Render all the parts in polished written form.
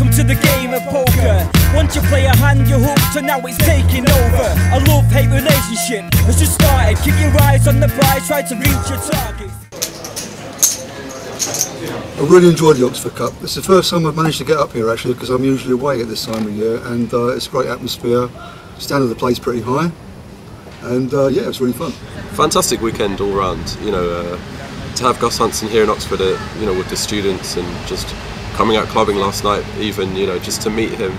Welcome to the game of poker. Once you play a hand, you're hooked, and now it's taking over. A love-hate relationship has just started. Keep your eyes on the prize, try to reach your target. I really enjoyed the Oxford Cup. It's the first time I've managed to get up here actually, because I'm usually away at this time of year, and it's a great atmosphere. Standard of the play's pretty high, and yeah, it's really fun. Fantastic weekend all round. You know, to have Gus Hansen here in Oxford, you know, with the students, and just coming out clubbing last night, even, you know, just to meet him,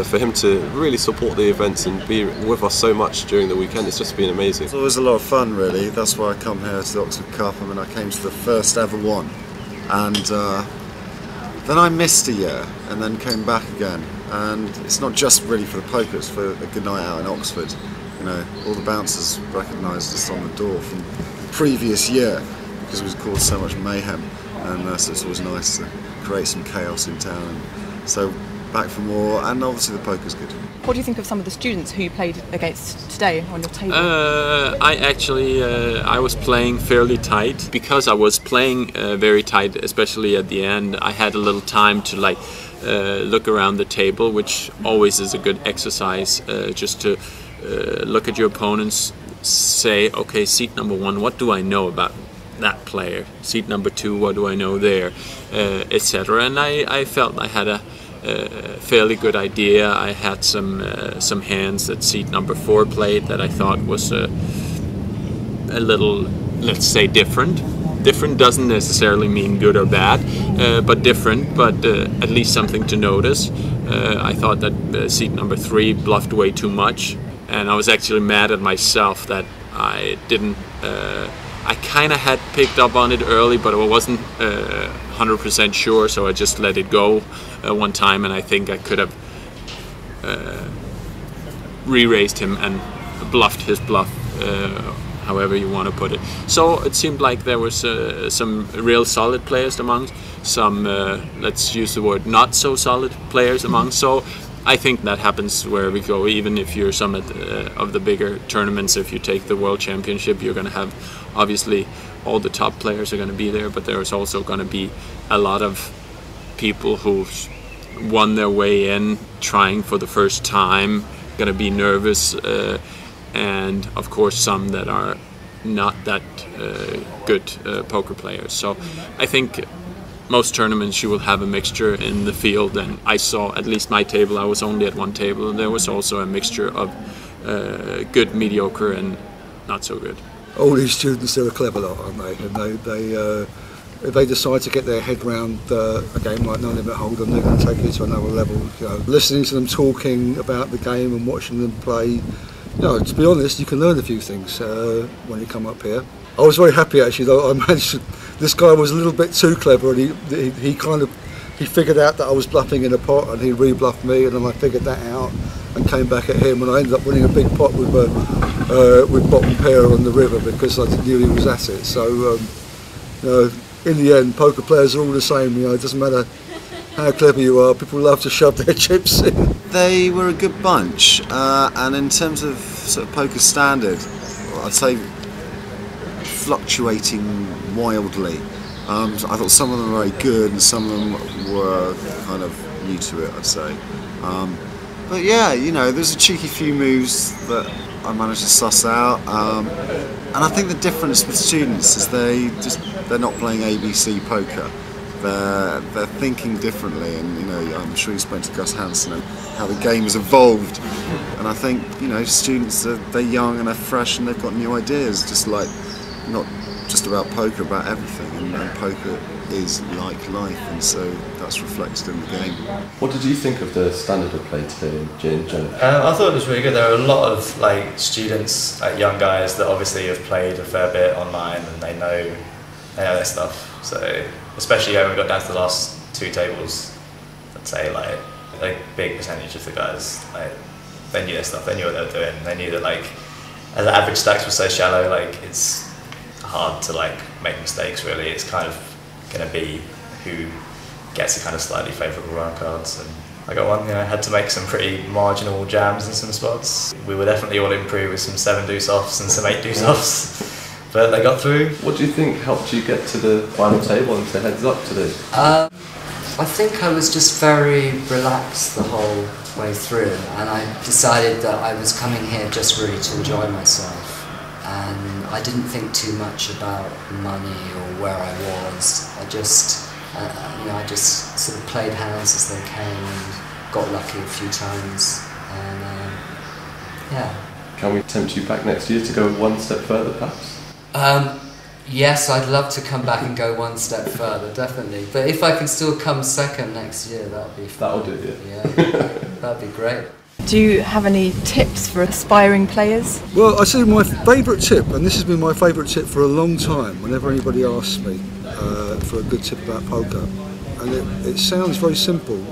for him to really support the events and be with us so much during the weekend, it's just been amazing. It's always a lot of fun, really. That's why I come here to the Oxford Cup. I mean, I came to the first ever one, and then I missed a year and then came back again. And it's not just really for the poker, it's for a good night out in Oxford. You know, all the bouncers recognised us on the door from the previous year because we caused so much mayhem, and so it's always nice to create some chaos in town. And so back for more, and obviously the poker's good. What do you think of some of the students who you played against today on your table? I was playing fairly tight. Because I was playing very tight, especially at the end, I had a little time to look around the table, which always is a good exercise, just to look at your opponents, say, okay, seat number 1, what do I know about that player? Seat number 2, what do I know there, etc. And I felt I had a fairly good idea. I had some hands that seat number 4 played that I thought was a little, let's say, different. Different doesn't necessarily mean good or bad, but different, but at least something to notice. I thought that seat number 3 bluffed way too much, and I was actually mad at myself that I didn't. I kind of had picked up on it early, but I wasn't 100% sure, so I just let it go one time, and I think I could have re-raised him and bluffed his bluff, however you want to put it. So it seemed like there was some real solid players among, some, let's use the word, not so solid players among. So I think that happens where we go, even if you're some of the bigger tournaments. If you take the World Championship, you're going to have, obviously, all the top players are going to be there, but there's also going to be a lot of people who've won their way in, trying for the first time, going to be nervous, and of course some that are not that good poker players. So I think most tournaments you will have a mixture in the field, and I saw, at least my table, I was only at one table, and there was also a mixture of good, mediocre, and not so good. All these students, they're a clever lot, aren't they? And if they decide to get their head round a game like No Limit Hold'em, they're going to take it to another level. You know, listening to them talking about the game and watching them play, you know, to be honest, you can learn a few things when you come up here. I was very happy actually, though. I managed. This guy was a little bit too clever, and he figured out that I was bluffing in a pot, and he re-bluffed me, and then I figured that out and came back at him, and I ended up winning a big pot with bottom pair on the river because I knew he was at it. So you know, in the end, poker players are all the same. You know, it doesn't matter how clever you are. People love to shove their chips in. They were a good bunch, and in terms of sort of poker standard, I'd say fluctuating wildly. I thought some of them were very good and some of them were kind of new to it, I'd say. But yeah, you know, there's a cheeky few moves that I managed to suss out. And I think the difference with students is they're not playing ABC poker. They're thinking differently, and you know, I'm sure you spoke to Gus Hansen and how the game has evolved. And I think, you know, students, they're young and they're fresh and they've got new ideas, just like, not just about poker, about everything, and poker is like life, and so that's reflected in the game. What did you think of the standard of play today in general? I thought it was really good. There were a lot of students, young guys that obviously have played a fair bit online, and they know their stuff. So especially when we got down to the last 2 tables, I'd say a big percentage of the guys, they knew their stuff. They knew what they were doing. They knew that as the average stacks were so shallow, it's hard to make mistakes really. It's kind of going to be who gets a kind of slightly favourable run cards, and I got one, had to make some pretty marginal jams in some spots. We were definitely all improved with some 7 deuce offs and some 8 deuce offs, but they got through. What do you think helped you get to the final table and to heads up today? I think I was just very relaxed the whole way through, and I decided that I was coming here just really to enjoy myself, and I didn't think too much about money or where I was. I just sort of played hands as they came and got lucky a few times, and yeah. Can we tempt you back next year to go one step further, perhaps? Yes, I'd love to come back and go one step further, definitely. But if I can still come second next year, that'll be fun. That'll do, yeah. That'd be great. Do you have any tips for aspiring players? Well, I say my favourite tip, and this has been my favourite tip for a long time, whenever anybody asks me for a good tip about poker, and it sounds very simple,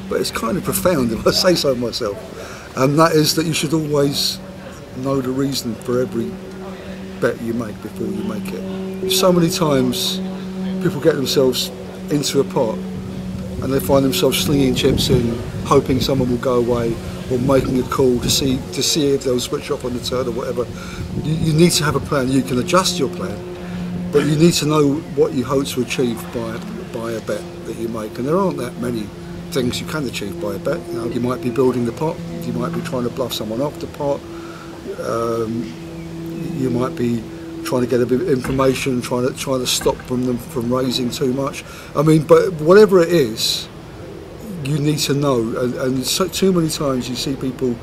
but it's kind of profound if I say so myself, and that is that you should always know the reason for every bet you make before you make it. So many times people get themselves into a pot and they find themselves slinging chips in, hoping someone will go away, or making a call to see if they'll switch off on the turn or whatever. You need to have a plan. You can adjust your plan, but you need to know what you hope to achieve by a bet that you make. And there aren't that many things you can achieve by a bet. You know, you might be building the pot, you might be trying to bluff someone off the pot, you might be trying to get a bit of information, trying to stop them from raising too much. I mean, but whatever it is, you need to know. And so, too many times you see people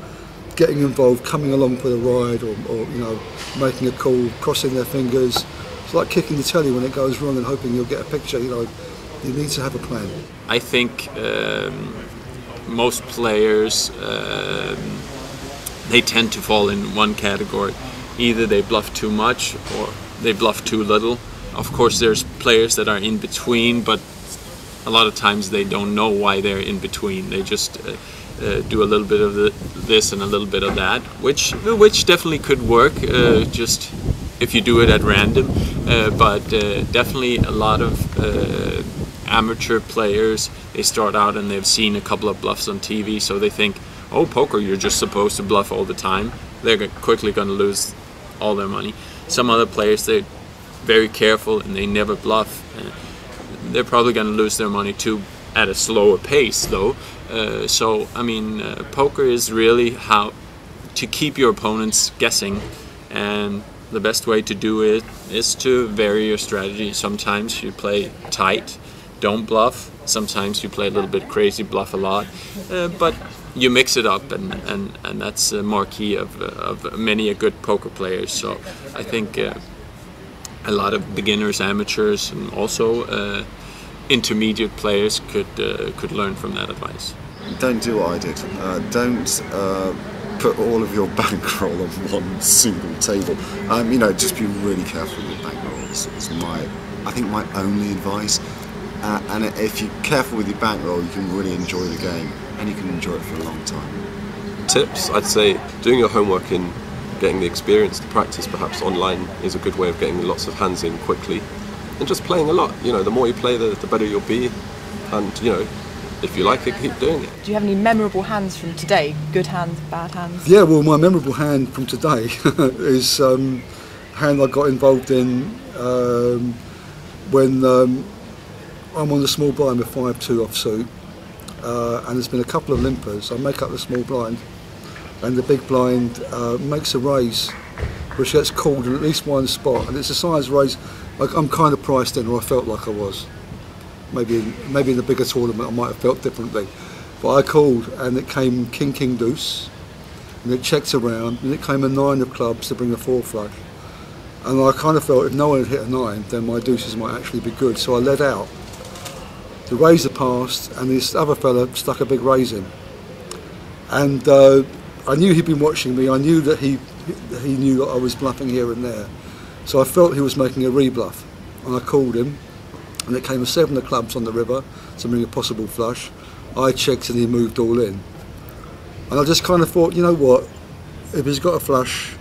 getting involved, coming along for the ride, or you know, making a call, crossing their fingers. It's like kicking the telly when it goes wrong and hoping you'll get a picture. You know, you need to have a plan. I think most players they tend to fall in one category. Either they bluff too much or they bluff too little. Of course, there's players that are in between, but a lot of times they don't know why they're in between. They just do a little bit of this and a little bit of that, which definitely could work, just if you do it at random. But definitely a lot of amateur players, they start out and they've seen a couple of bluffs on TV, so they think, oh, poker, you're just supposed to bluff all the time. They're quickly going to lose all their money. Some other players, they're very careful and they never bluff. They're probably going to lose their money too, at a slower pace though. So I mean, poker is really how to keep your opponents guessing, and the best way to do it is to vary your strategy. Sometimes you play tight, don't bluff. Sometimes you play a little bit crazy, bluff a lot, but you mix it up, and that's a marquee of many a good poker players. So I think a lot of beginners, amateurs, and also intermediate players could learn from that advice. Don't do what I did. Don't put all of your bankroll on one single table. You know, just be really careful with your bankroll. Is I think my only advice. And if you're careful with your bankroll, you can really enjoy the game, and you can enjoy it for a long time. Tips, I'd say doing your homework and getting the experience, the practice perhaps online is a good way of getting lots of hands in quickly, and just playing a lot. You know, the more you play, the better you'll be, and you know, if you like it, keep doing it. Do you have any memorable hands from today? Good hands, bad hands? Yeah, well, my memorable hand from today is a hand I got involved in when I'm on the small blind with 5-2 offsuit, and there's been a couple of limpers. I make up the small blind, and the big blind makes a raise, which gets called in at least one spot, and it's a size raise. I'm kind of priced in, or I felt like I was. Maybe in the bigger tournament I might have felt differently, but I called, and it came king deuce, and it checked around, and it came a 9 of clubs to bring a 4 flush, and I kind of felt if no one had hit a 9, then my deuces might actually be good. So I led out. The raiser passed, and this other fella stuck a big raise in, and I knew he'd been watching me. I knew that he knew that I was bluffing here and there, so I felt he was making a rebluff, and I called him, and it came a 7 of clubs on the river to bring a possible flush. I checked, and he moved all in, and I just kind of thought, you know what, if he's got a flush,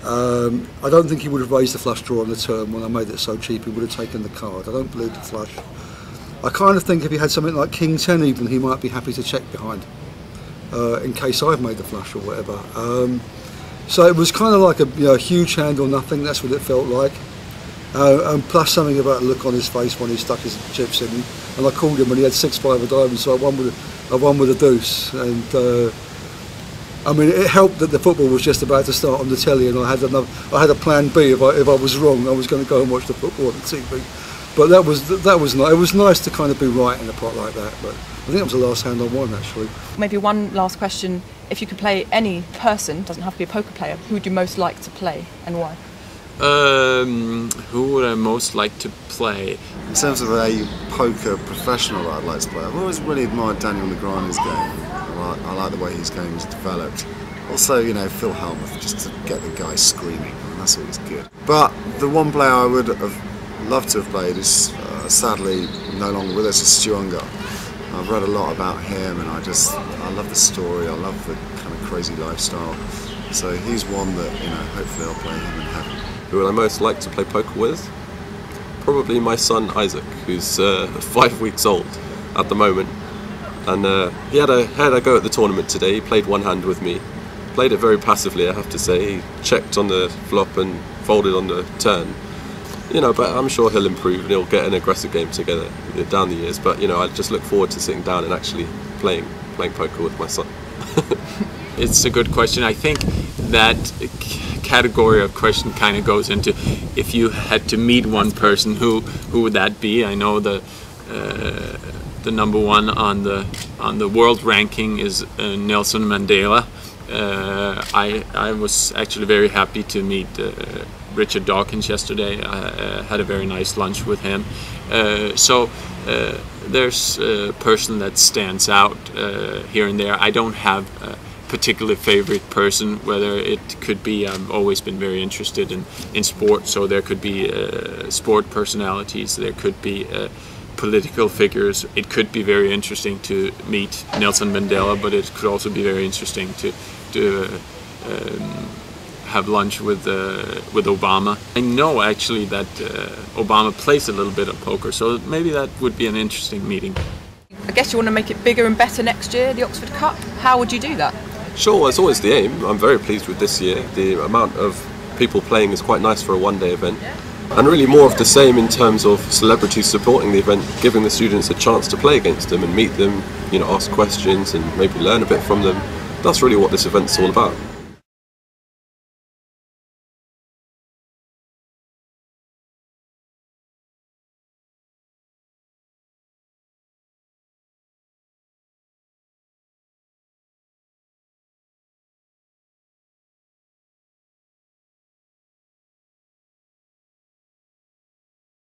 I don't think he would have raised the flush draw on the turn. When I made it so cheap, he would have taken the card. I don't believe the flush. I kind of think if he had something like King 10 even, he might be happy to check behind, in case I've made the flush or whatever. So it was kind of like a huge hand or nothing. That's what it felt like. And plus something about the look on his face when he stuck his chips in. and I called him, and he had 6-5 of diamonds, so I won with a deuce, and I mean, it helped that the football was just about to start on the telly, and I had a plan B if I was wrong. I was going to go and watch the football on the TV. But that was nice. It was nice to kind of be right in a pot like that. But I think it was the last hand I won, actually. Maybe one last question: if you could play any person, doesn't have to be a poker player, who would you most like to play and why? Who would I most like to play? In terms of a poker professional that I'd like to play, I've always really admired Daniel Negreanu's game. I like the way his game's developed. Also, you know, Phil Hellmuth, just to get the guy screaming, and that's always good. But the one player I would have loved to have played is sadly no longer with us, is Stu Ungar. I've read a lot about him, and I love the story, I love the kind of crazy lifestyle. So he's one that, you know, hopefully I'll play him in heaven. Who would I most like to play poker with? Probably my son Isaac, who's 5 weeks old at the moment. And he had a go at the tournament today. He played one hand with me. Played it very passively, I have to say. He checked on the flop and folded on the turn. You know, but I'm sure he'll improve and he'll get an aggressive game together down the years. But, you know, I just look forward to sitting down and actually playing poker with my son. It's a good question. I think that category of question kind of goes into, if you had to meet one person, who would that be? I know the number one on the world ranking is Nelson Mandela. I was actually very happy to meet Richard Dawkins yesterday. I had a very nice lunch with him. So there's a person that stands out here and there. I don't have a particular favorite person, whether it could be, I've always been very interested in sport, so there could be sport personalities, there could be political figures. It could be very interesting to meet Nelson Mandela, but it could also be very interesting to have lunch with Obama. I know actually that Obama plays a little bit of poker, so maybe that would be an interesting meeting. I guess you want to make it bigger and better next year, the Oxford Cup. How would you do that? Sure, it's always the aim. I'm very pleased with this year. The amount of people playing is quite nice for a one-day event. And really more of the same in terms of celebrities supporting the event, giving the students a chance to play against them and meet them, you know, ask questions and maybe learn a bit from them. That's really what this event's all about.